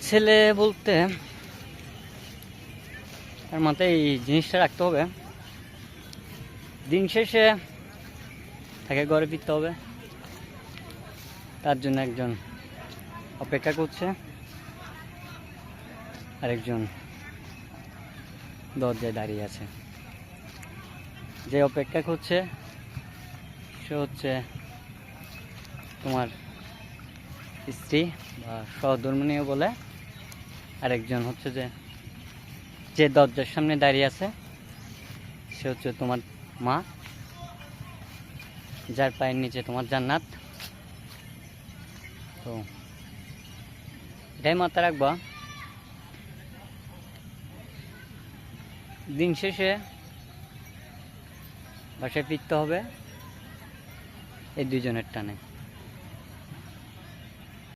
ছেলে বলতে তার মাথায় এই জিনিসটা রাখতে হবে, দিন শেষে তাকে ঘরে ফিরতে হবে। তার জন্য একজন অপেক্ষা করছে, আরেকজন দরজায় দাঁড়িয়ে আছে। যে অপেক্ষা করছে সে হচ্ছে তোমার স্ত্রী বা সহধর্মিণীও বলে, আরেকজন হচ্ছে যে দরজার সামনে দাঁড়িয়ে আছে সে হচ্ছে তোমার মা, যার পায়ের নিচে তোমার জান্নাত। তো এটাই মাথায় রাখবা, দিন শেষে বাসায় ফিরতে হবে এই দুজনের টানে।